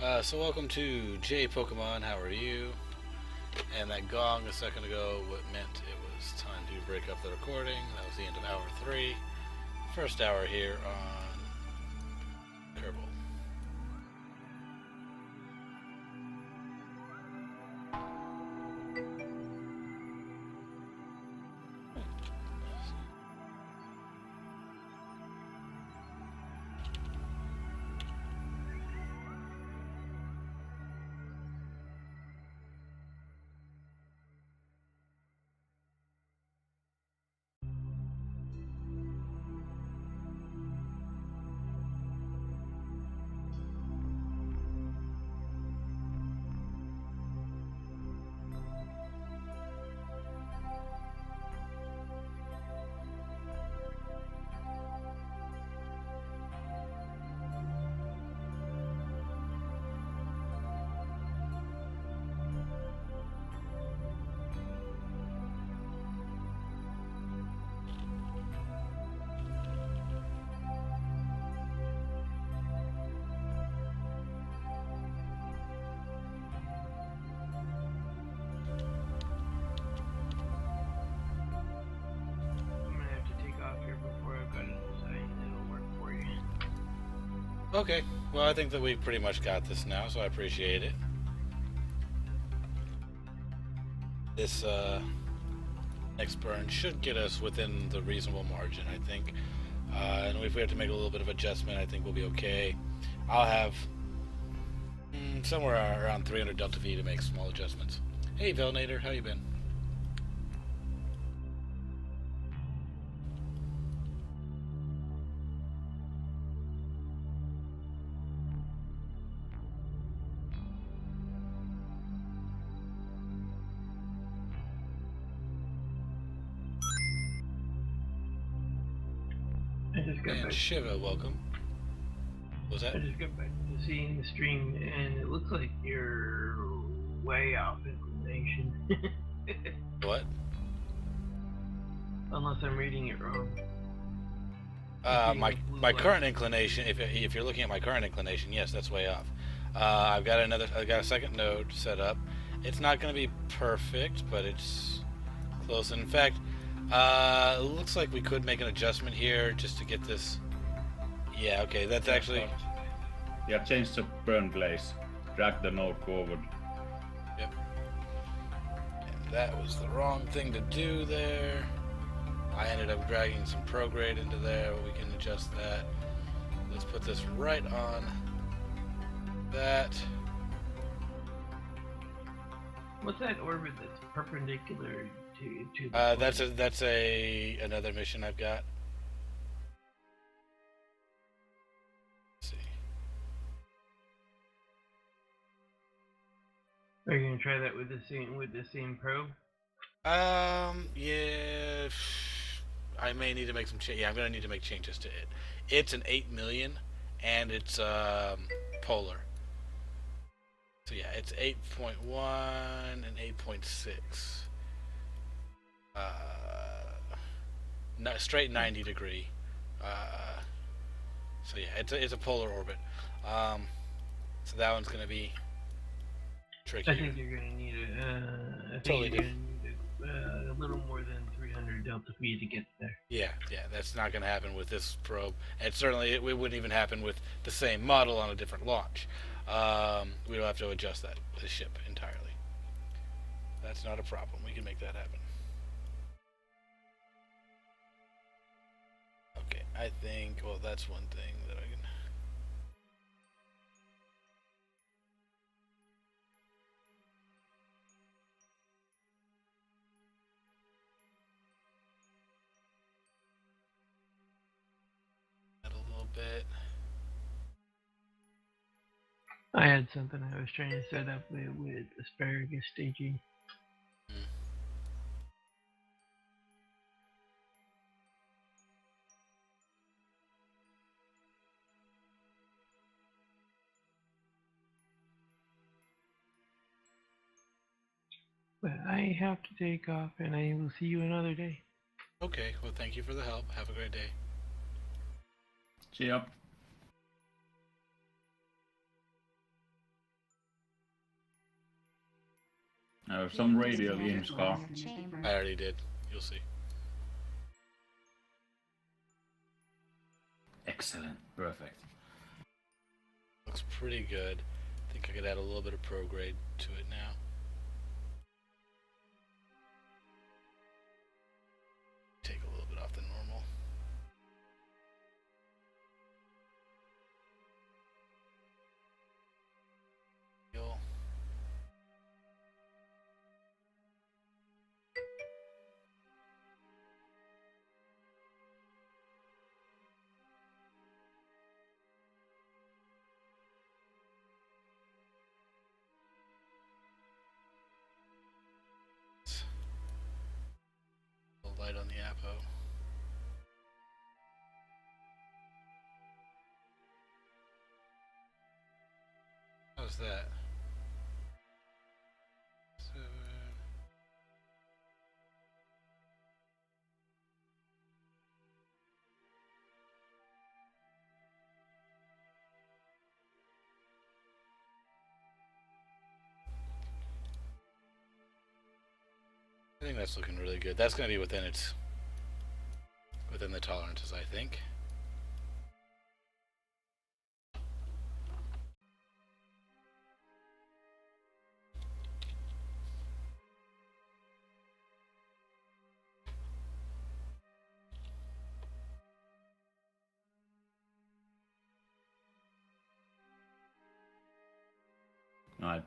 So welcome to J Pokemon. How are you? And that gong a second ago what meant it was time to break up the recording. That was the end of hour 3. First hour here on Kerbal. I'm gonna have to take off here before I've got it decided it'll work for you. Okay, well I think that we've pretty much got this now, so I appreciate it. This next burn should get us within the reasonable margin, I think. And if we have to make a little bit of adjustment, I think we'll be okay. I'll have somewhere around 300 Delta V to make small adjustments. Hey Velnator, how you been? I just got And back. Shiva, welcome. What was that? I just got back to seeing the stream, and it looks like you're way off inclination. What? Unless I'm reading it wrong. My current inclination, if you're looking at my current inclination, yes, that's way off. I've got a second node set up. It's not going to be perfect, but it's close. In fact, it looks like we could make an adjustment here just to get this. Yeah, okay, that's actually. Yeah, change the burn place. Drag the node forward. Yep. And that was the wrong thing to do there. I ended up dragging some prograde into there. We can adjust that. Let's put this right on that. What's that orbit that's perpendicular to the That's another mission I've got. Let's see. Are you gonna try that with the same probe? Yeah. I may need to make some change. Yeah, I'm gonna need to make changes to it. It's an 8 million, and it's polar. So yeah, it's 8.1 and 8.6. Straight 90 degree. So yeah, it's a polar orbit. So that one's gonna be tricky. I think you're gonna need a little more than 300 Delta V to get there. Yeah, that's not going to happen with this probe, and certainly it wouldn't even happen with the same model on a different launch. We'll have to adjust the ship entirely. That's not a problem. We can make that happen. Okay, I think. Well, that's one thing that I can. A little bit. I had something I was trying to set up with asparagus staging. But I have to take off, and I will see you another day. Okay, well, thank you for the help. Have a great day. See ya. Some radial in Scar. I already did. You'll see. Excellent. Perfect. Looks pretty good. I think I could add a little bit of prograde to it now. Take a little bit off the normal. Heal. A little light on the Apo. How's that? 7. I think that's looking really good. That's going to be within the tolerances, I think.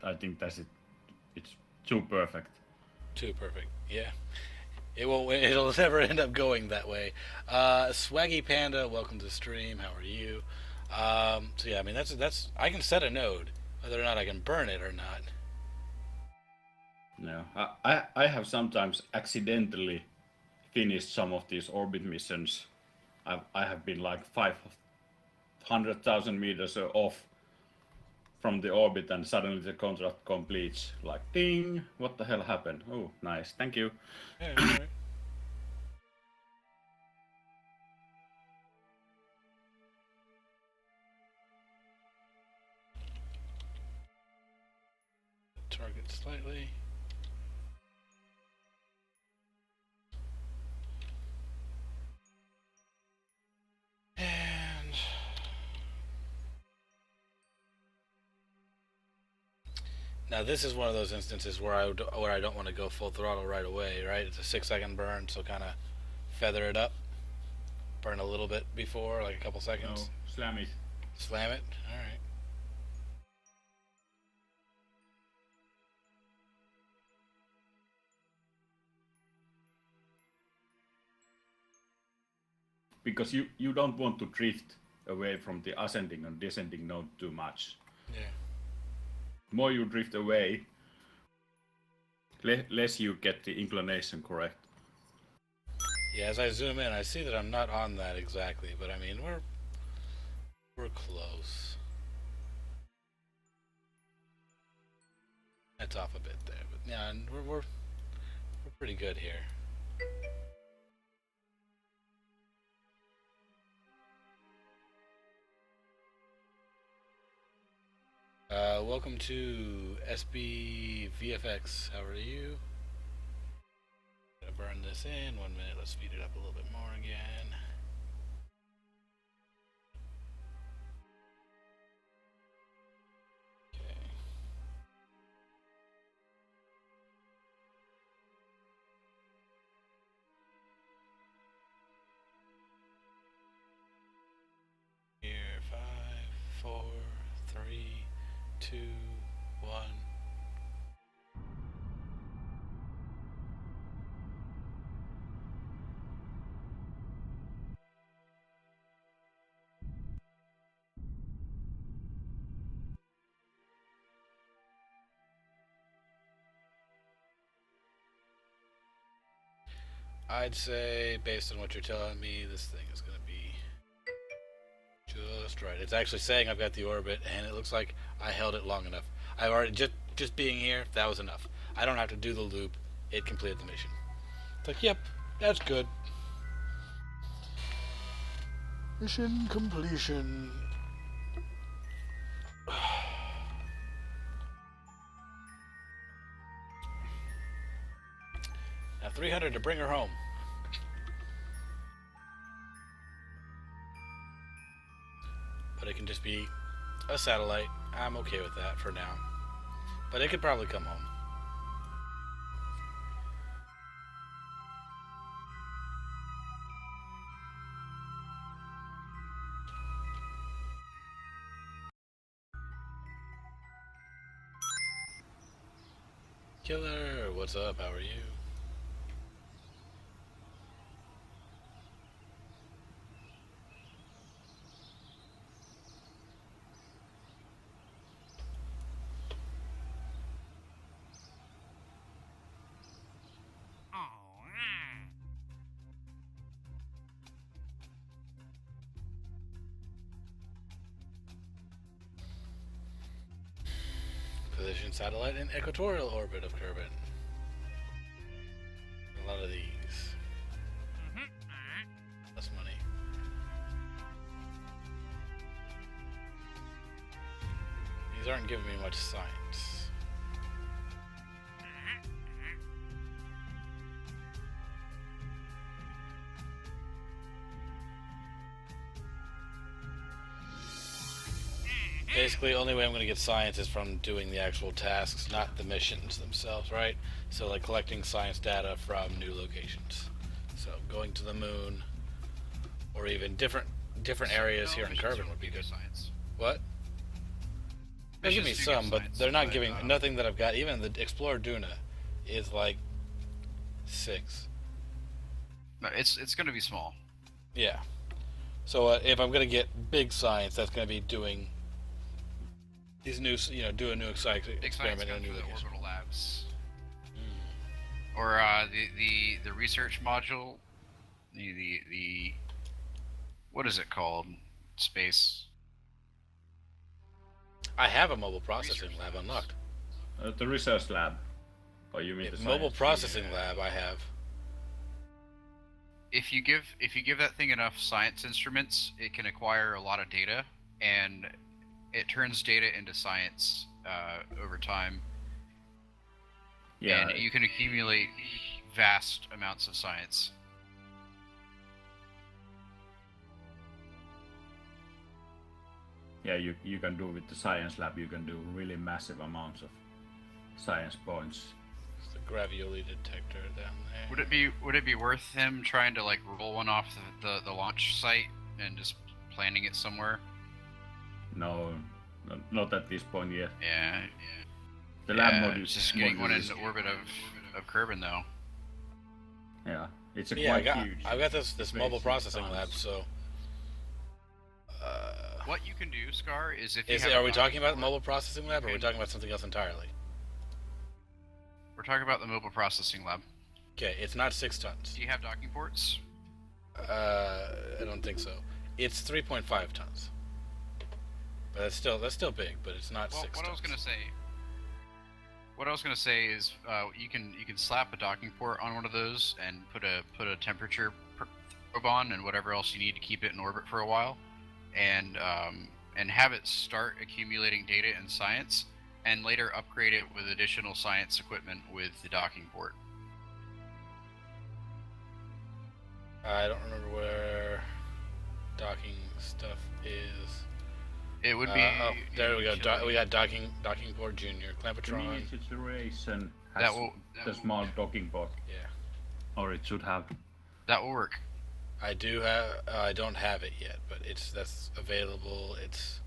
I think that's it. It's too perfect. Too perfect. Yeah. It'll never end up going that way. Swaggy Panda, welcome to the stream. How are you? So yeah, I mean that's I can set a node, whether or not I can burn it or not. No, I have sometimes accidentally finished some of these orbit missions. I have been like 500,000 meters off from the orbit, and suddenly the contract completes. Like, ding! What the hell happened? Oh, nice. Thank you. Yeah, all right. Target slightly. And now this is one of those instances where I don't want to go full throttle right away, right? It's a 6-second burn, so kind of feather it up, burn a little bit before, like a couple seconds. No, slam it. Slam it. All right. Because you don't want to drift away from the ascending and descending node too much. Yeah. More you drift away, less you get the inclination correct. Yeah, as I zoom in, I see that I'm not on that exactly, but I mean we're close. That's off a bit there, but yeah, and we're pretty good here. Welcome to SB VFX. How are you? Gonna burn this in 1 minute. Let's speed it up a little bit more again. Okay. Here, 5, 4, 3, 2, 1. I'd say, based on what you're telling me, this thing is going to be just right. It's actually saying I've got the orbit, and it looks like I held it long enough. I've already, just being here, that was enough. I don't have to do the loop. It completed the mission. It's like, yep, that's good. Mission completion. 300 to bring her home. But it can just be a satellite. I'm okay with that for now. But it could probably come home. Killer, what's up? How are you? Position satellite in equatorial orbit of Kerbin. A lot of these. Less money. These aren't giving me much science. Basically, only way I'm going to get science is from doing the actual tasks, not the missions themselves, right? So, like collecting science data from new locations. So, going to the moon, or even different areas here in Kerbin would be good. Science. What? They give me some, but they're not giving nothing that I've got. Even the Explorer Duna is like 6. No, it's going to be small. Yeah. So if I'm going to get big science, that's going to be doing these new, do a new experiment in a new the location. orbital labs, or the research module, the what is it called? Space. I have a mobile processing lab unlocked. The research lab. Or you mean the Mobile science processing team? lab I have. If you give that thing enough science instruments, it can acquire a lot of data, and it turns data into science over time. Yeah. And you can accumulate vast amounts of science. Yeah, you can do with the science lab. You can do really massive amounts of science points. It's the gravioli detector down there. Would it be worth him trying to like roll one off the launch site and just planting it somewhere? No, not at this point yet. Yeah. The lab mode is just getting one in the orbit of Kerbin though. Yeah, it's a Yeah, quite huge. I've got this space mobile processing science. lab, so. What you can do, Scar, is if Are we talking about the mobile processing lab, or are we talking about something else entirely? We're talking about the mobile processing lab. Okay, it's not 6 tons. Do you have docking ports? I don't think so. It's 3.5 tons. But that's still big, but it's not 6 tons. What I was gonna say is you can slap a docking port on one of those and put a temperature probe on and whatever else you need to keep it in orbit for a while, and have it start accumulating data and science, and later upgrade it with additional science equipment with the docking port. I don't remember where docking stuff is. It would be. There we go. We got docking port junior, Clampatron. Situation has That will- the small docking port, Yeah, or it should have. That will work. I do have. I don't have it yet, but that's available. It's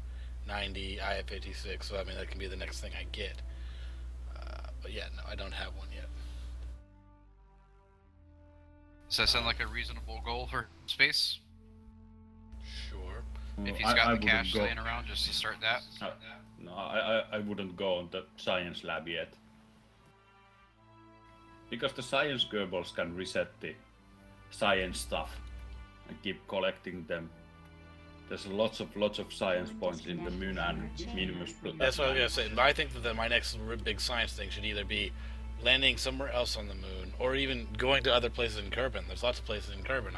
90. I have 56, so I mean that can be the next thing I get. But yeah, no, I don't have one yet. Does that sound like a reasonable goal for space? Sure. If he's I got the wouldn't cash go- laying around just to start that? No, I wouldn't go on the science lab yet. Because the science Goebbels can reset the science stuff and keep collecting them. There's lots of science points in the moon and Minimus. That's what I was gonna say. I think that my next big science thing should either be landing somewhere else on the moon, or even going to other places in Kerbin. There's lots of places in Kerbin